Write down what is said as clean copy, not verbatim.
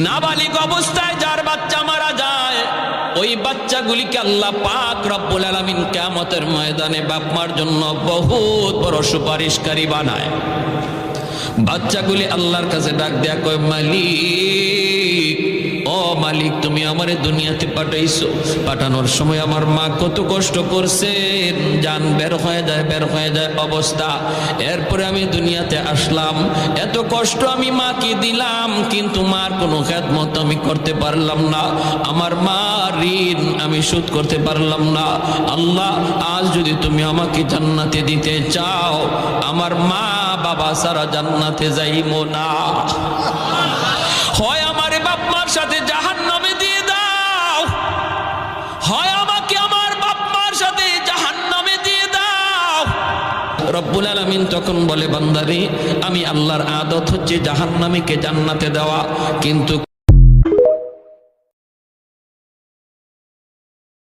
নাবালিগ অবস্থায় যার বাচ্চা মারা যায়, ওই বাচ্চাগুলিকে আল্লাহ পাক রব্বুল আলামিন কিয়ামতের ময়দানে বাপ মার জন্য বহুত বড় সুপারিশকারী বানায়। বাচ্চাগুলি আল্লাহর কাছে ডাক দেয়া কয়, মালিক, ও মালিক, তুমি আমারে দুনিয়াতে পাঠাইছো, পাঠানোর সময় আমার মা কত কষ্ট করছেন, জান বের হয়ে যায় অবস্থা। এরপরে আমি দুনিয়াতে আসলাম, এত কষ্ট আমি মাকে দিলাম, কিন্তু মার কোনো খেদমত আমি করতে পারলাম না, আমার মা ঋণ আমি শোধ করতে পারলাম না। আল্লাহ, আজ যদি তুমি আমাকে জান্নাতে দিতে চাও, আমার মা বাবা সারা জান্নাতে যাইবো না, হয় আমারে বাপ মার সাথে জাহান্নামে দিয়ে দাও, হয় আমাকে আমার বাপ মার সাথে জাহান্নামে দিয়ে দাও। রব্বুল আলামিন তখন বলে, বান্দারে, আমি আল্লাহর আদত হচ্ছে জাহান্নামীকে জান্নাতে দেওয়া, কিন্তু